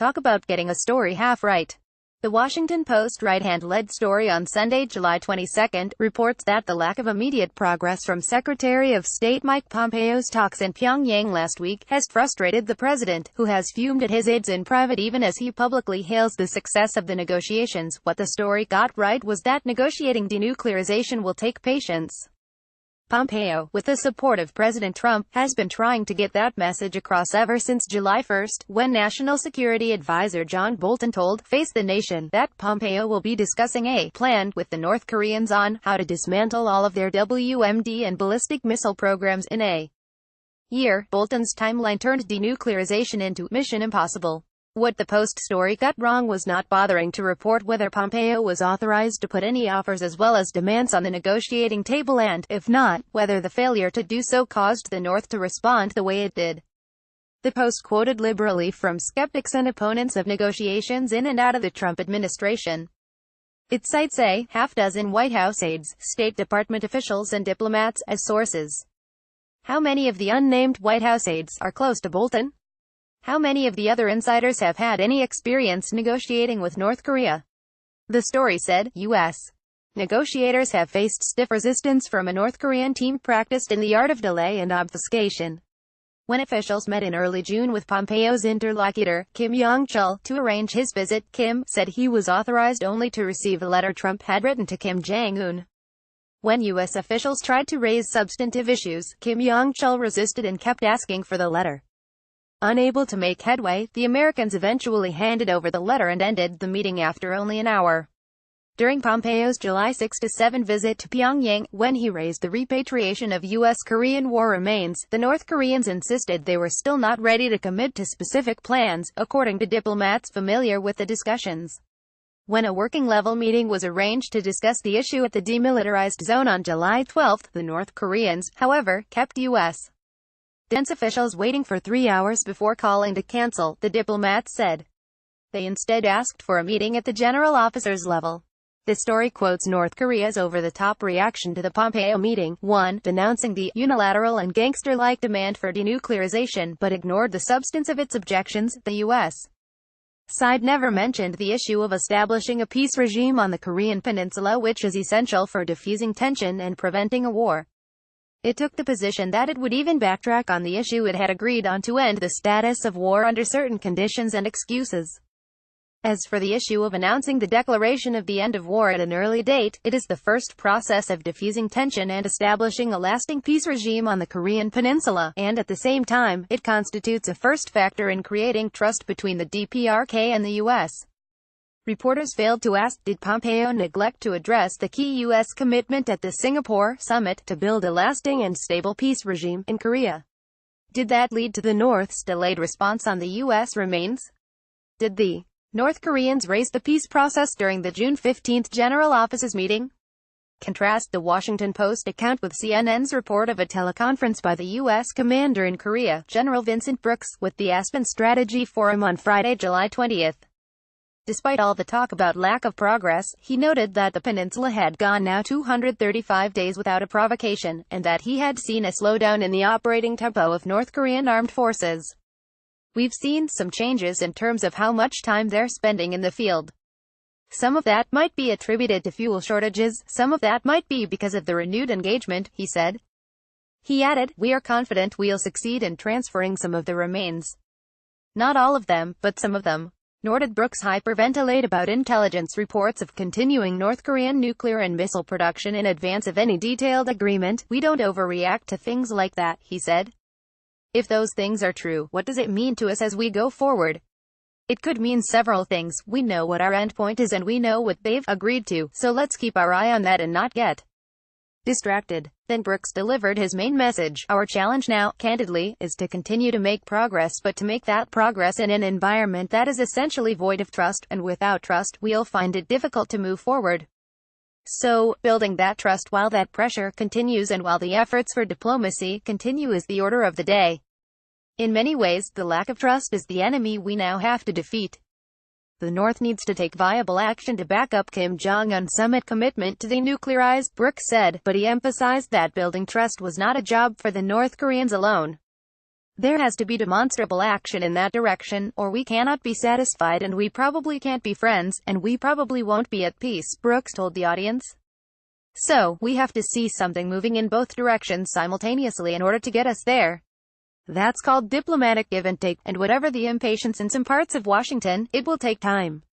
Talk about getting a story half right. The Washington Post right-hand-led story on Sunday, July 22, reports that the lack of immediate progress from Secretary of State Mike Pompeo's talks in Pyongyang last week has frustrated the president, who has fumed at his aides in private even as he publicly hails the success of the negotiations. What the story got right was that negotiating denuclearization will take patience. Pompeo, with the support of President Trump, has been trying to get that message across ever since July 1, when National Security Advisor John Bolton told Face the Nation that Pompeo will be discussing a plan with the North Koreans on how to dismantle all of their WMD and ballistic missile programs in a year. Bolton's timeline turned denuclearization into Mission Impossible. What the Post story got wrong was not bothering to report whether Pompeo was authorized to put any offers as well as demands on the negotiating table and, if not, whether the failure to do so caused the North to respond the way it did. The Post quoted liberally from skeptics and opponents of negotiations in and out of the Trump administration. It cites a half-dozen White House aides, State Department officials and diplomats as sources. How many of the unnamed White House aides are close to Bolton? How many of the other insiders have had any experience negotiating with North Korea? The story said, U.S. negotiators have faced stiff resistance from a North Korean team practiced in the art of delay and obfuscation. When officials met in early June with Pompeo's interlocutor, Kim Yong-chul, to arrange his visit, Kim said he was authorized only to receive a letter Trump had written to Kim Jong-un. When U.S. officials tried to raise substantive issues, Kim Yong-chul resisted and kept asking for the letter. Unable to make headway, the Americans eventually handed over the letter and ended the meeting after only an hour. During Pompeo's July 6-7 visit to Pyongyang, when he raised the repatriation of U.S.-Korean war remains, the North Koreans insisted they were still not ready to commit to specific plans, according to diplomats familiar with the discussions. When a working-level meeting was arranged to discuss the issue at the demilitarized zone on July 12, the North Koreans, however, kept U.S. defense officials waiting for 3 hours before calling to cancel, the diplomats said. They instead asked for a meeting at the general officers level. The story quotes North Korea's over-the-top reaction to the Pompeo meeting, one, denouncing the unilateral and gangster-like demand for denuclearization, but ignored the substance of its objections. The U.S. side never mentioned the issue of establishing a peace regime on the Korean peninsula, which is essential for diffusing tension and preventing a war. It took the position that it would even backtrack on the issue it had agreed on to end the status of war under certain conditions and excuses. As for the issue of announcing the declaration of the end of war at an early date, it is the first process of diffusing tension and establishing a lasting peace regime on the Korean peninsula, and at the same time, it constitutes a first factor in creating trust between the DPRK and the U.S. Reporters failed to ask, did Pompeo neglect to address the key U.S. commitment at the Singapore summit to build a lasting and stable peace regime in Korea? Did that lead to the North's delayed response on the U.S. remains? Did the North Koreans raise the peace process during the June 15 General Offices meeting? Contrast the Washington Post account with CNN's report of a teleconference by the U.S. commander in Korea, General Vincent Brooks, with the Aspen Strategy Forum on Friday, July 20. Despite all the talk about lack of progress, he noted that the peninsula had gone now 235 days without a provocation, and that he had seen a slowdown in the operating tempo of North Korean armed forces. We've seen some changes in terms of how much time they're spending in the field. Some of that might be attributed to fuel shortages, some of that might be because of the renewed engagement, he said. He added, we are confident we'll succeed in transferring some of the remains. Not all of them, but some of them. Nor did Brooks hyperventilate about intelligence reports of continuing North Korean nuclear and missile production in advance of any detailed agreement. We don't overreact to things like that, he said. If those things are true, what does it mean to us as we go forward? It could mean several things. We know what our endpoint is and we know what they've agreed to, so let's keep our eye on that and not get distracted. Then Brooks delivered his main message. Our challenge now, candidly, is to continue to make progress, but to make that progress in an environment that is essentially void of trust, and without trust, we'll find it difficult to move forward. So, building that trust while that pressure continues and while the efforts for diplomacy continue is the order of the day. In many ways, the lack of trust is the enemy we now have to defeat. The North needs to take viable action to back up Kim Jong-un's summit commitment to denuclearize, Brooks said, but he emphasized that building trust was not a job for the North Koreans alone. There has to be demonstrable action in that direction, or we cannot be satisfied and we probably can't be friends, and we probably won't be at peace, Brooks told the audience. So, we have to see something moving in both directions simultaneously in order to get us there. That's called diplomatic give and take, and whatever the impatience in some parts of Washington, it will take time.